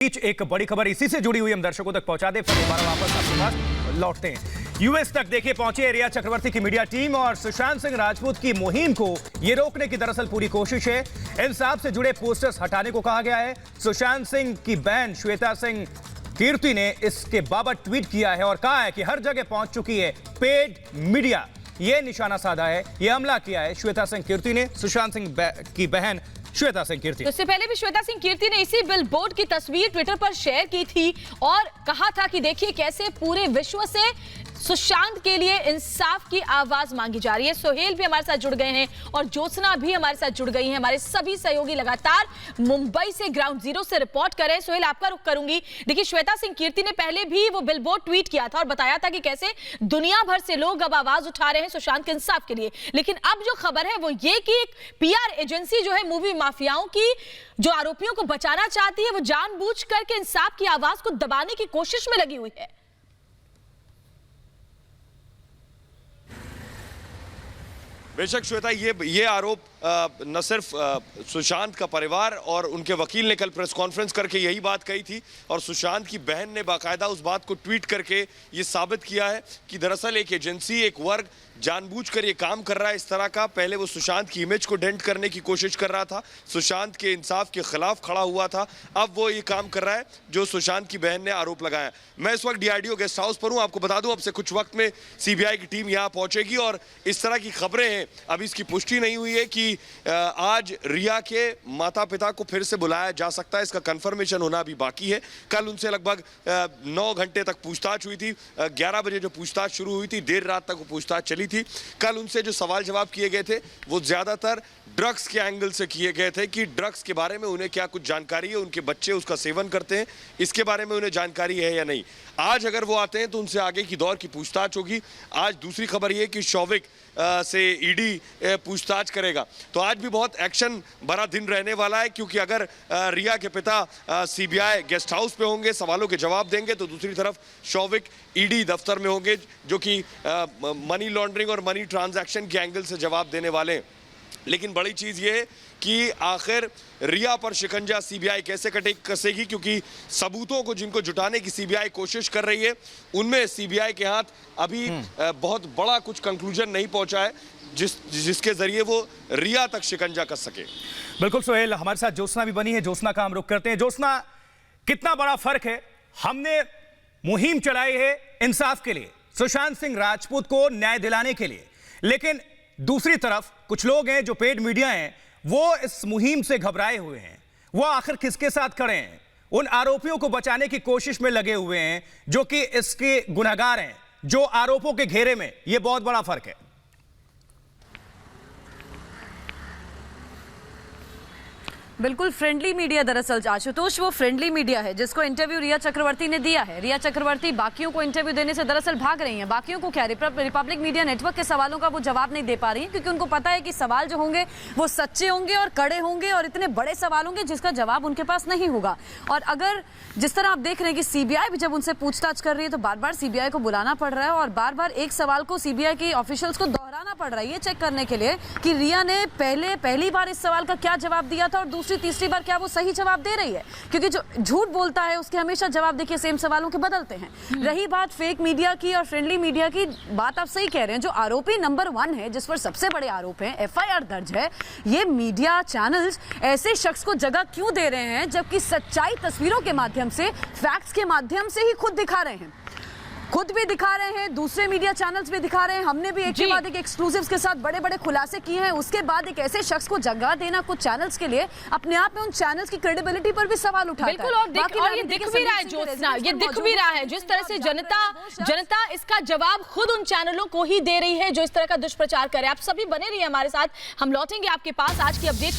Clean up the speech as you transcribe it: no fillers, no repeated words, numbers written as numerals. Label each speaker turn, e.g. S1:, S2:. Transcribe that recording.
S1: बीच एक बड़ी खबर इसी से जुड़ी हुई हम दर्शकों तक पहुंचा दे, फिर दोबारा वापस आपके पास लौटते हैं। यूएस तक देखिए पहुंचे रिया चक्रवर्ती की मीडिया टीम और सुशांत सिंह राजपूत की मुहिम को ये रोकने की दरअसल पूरी कोशिश है। इंसाफ से जुड़े पोस्टर्स हटाने को कहा गया है। सुशांत सिंह की बहन श्वेता सिंह कीर्ति ने इसके बाबत ट्वीट किया है और कहा है कि हर जगह पहुंच चुकी है पेड मीडिया। यह निशाना साधा है, यह हमला किया है श्वेता सिंह कीर्ति ने, सुशांत सिंह की बहन श्वेता सिंह कीर्ति।
S2: तो इससे पहले भी श्वेता सिंह कीर्ति ने इसी बिलबोर्ड की तस्वीर ट्विटर पर शेयर की थी और कहा था कि देखिए कैसे पूरे विश्व से सुशांत के लिए इंसाफ की आवाज मांगी जा रही है। सोहेल भी हमारे साथ जुड़ गए हैं और ज्योत्सना भी हमारे साथ जुड़ गई हैं। हमारे सभी सहयोगी लगातार मुंबई से ग्राउंड जीरो से रिपोर्ट कर रहे हैं। सोहेल, आपका रुख करूंगी। देखिए, श्वेता सिंह कीर्ति ने पहले भी वो बिलबोर्ड ट्वीट किया था और बताया था कि कैसे दुनिया भर से लोग अब आवाज उठा रहे हैं सुशांत के इंसाफ के लिए। लेकिन अब जो खबर है वो ये कि एक पीआर एजेंसी जो है मूवी माफियाओं की, जो आरोपियों को बचाना चाहती है, वो जानबूझ करके इंसाफ की आवाज को दबाने की कोशिश में लगी हुई है।
S3: बेशक श्वेता, ये आरोप न सिर्फ सुशांत का परिवार और उनके वकील ने कल प्रेस कॉन्फ्रेंस करके यही बात कही थी और सुशांत की बहन ने बाकायदा उस बात को ट्वीट करके ये साबित किया है कि दरअसल एक एजेंसी, एक वर्ग जानबूझकर ये काम कर रहा है इस तरह का। पहले वो सुशांत की इमेज को डेंट करने की कोशिश कर रहा था, सुशांत के इंसाफ के खिलाफ खड़ा हुआ था। अब वो ये काम कर रहा है जो सुशांत की बहन ने आरोप लगाया। मैं इस वक्त डीआरडीओ गेस्ट हाउस पर हूँ। आपको बता दूं, अब से कुछ वक्त में सीबीआई की टीम यहाँ पहुंचेगी और इस तरह की खबरें हैं, अभी इसकी पुष्टि नहीं हुई है कि आज रिया के माता पिता को फिर से बुलाया जा सकता है। इसका कंफर्मेशन होना अभी बाकी है। कल उनसे लगभग 9 घंटे तक पूछताछ हुई थी। 11 बजे जो पूछताछ शुरू हुई थी, देर रात तक वो पूछताछ चली थी। कल उनसे जो सवाल जवाब किए गए थे वो ज्यादातर ड्रग्स के एंगल से किए गए थे कि ड्रग्स के बारे में उन्हें क्या कुछ जानकारी है, उनके बच्चे उसका सेवन करते हैं, इसके बारे में उन्हें जानकारी है या नहीं। आज अगर वो आते हैं तो उनसे आगे की दौर की पूछताछ होगी। आज दूसरी खबर ये कि शौविक से ईडी पूछताछ करेगा। तो आज भी बहुत एक्शन भरा दिन रहने वाला है, क्योंकि अगर रिया के पिता सीबीआई गेस्ट हाउस पे होंगे, सवालों के जवाब देंगे, तो दूसरी तरफ शौविक ईडी दफ्तर में होंगे जो कि मनी लॉन्ड्रिंग और मनी ट्रांजैक्शन के एंगल से जवाब देने वाले हैं। लेकिन बड़ी चीज़ ये है कि आखिर रिया पर शिकंजा सीबीआई कैसे कसेगी, क्योंकि सबूतों को जिनको जुटाने की सीबीआई कोशिश कर रही है उनमें सीबीआई के हाथ अभी बहुत बड़ा कुछ कंक्लूजन नहीं पहुंचा है जिसके जरिए वो रिया तक शिकंजा कस सके।
S1: बिल्कुल सोहेल, हमारे साथ ज्योत्सना भी बनी है। ज्योत्सना का हम रुख करते हैं। ज्योत्सना, कितना बड़ा फर्क है। हमने मुहिम चलाई है इंसाफ के लिए, सुशांत सिंह राजपूत को न्याय दिलाने के लिए, लेकिन दूसरी तरफ कुछ लोग हैं जो पेड मीडिया हैं, वो इस मुहिम से घबराए हुए हैं। वो आखिर किसके साथ खड़े हैं? उन आरोपियों को बचाने की कोशिश में लगे हुए हैं जो कि इसके गुनहगार हैं, जो आरोपों के घेरे में। यह बहुत बड़ा फर्क है।
S4: बिल्कुल फ्रेंडली मीडिया, दरअसल आशुतोष वो फ्रेंडली मीडिया है जिसको इंटरव्यू रिया चक्रवर्ती ने दिया है। रिया चक्रवर्ती बाकियों को इंटरव्यू देने से दरअसल भाग रही हैं। बाकियों को क्या, रिपब्लिक मीडिया नेटवर्क के सवालों का वो जवाब नहीं दे पा रही हैं, क्योंकि उनको पता है कि सवाल जो होंगे वो सच्चे होंगे और कड़े होंगे और इतने बड़े सवाल होंगे जिसका जवाब उनके पास नहीं होगा। और अगर जिस तरह आप देख रहे हैं कि सीबीआई भी जब उनसे पूछताछ कर रही है तो बार बार सीबीआई को बुलाना पड़ रहा है और बार बार एक सवाल को सीबीआई के ऑफिशियल्स को दोहराना पड़ रहा है, ये चेक करने के लिए कि रिया ने पहली बार इस सवाल का क्या जवाब दिया था और दूसरी तीसरी बार क्या वो सही जवाब दे रही है। क्योंकि जो झूठ बोलता है उसके हमेशा जवाब देखिए सेम सवालों के बदलते हैं। रही बात फेक मीडिया की और फ्रेंडली मीडिया की, बात आप सही कह रहे हैं। जो आरोपी नंबर 1 है, जिस पर सबसे बड़े आरोप हैं, एफआईआर दर्ज है, ये मीडिया चैनल्स ऐसे शख्स को जगह क्यों दे रहे हैं जबकि सच्चाई तस्वीरों के माध्यम से, फैक्ट्स के माध्यम से ही खुद दिखा रहे हैं, खुद भी दिखा रहे हैं, दूसरे मीडिया चैनल्स भी दिखा रहे हैं। हमने भी एक के बाद एक एक्सक्लूसिव्स के साथ बड़े बड़े खुलासे किए हैं। उसके बाद एक ऐसे शख्स को जगह देना कुछ चैनल्स के लिए अपने आप में उन चैनल्स की क्रेडिबिलिटी पर भी सवाल उठाता है।
S2: बिल्कुल, और ये दिख भी रहा है ज्योत्सना, ये दिख भी रहा है जिस तरह से जनता इसका जवाब खुद उन चैनलों को ही दे रही है जो इस तरह का दुष्प्रचार करे। आप सभी बने रहिए हमारे साथ, हम लौटेंगे आपके पास आज की अपडेट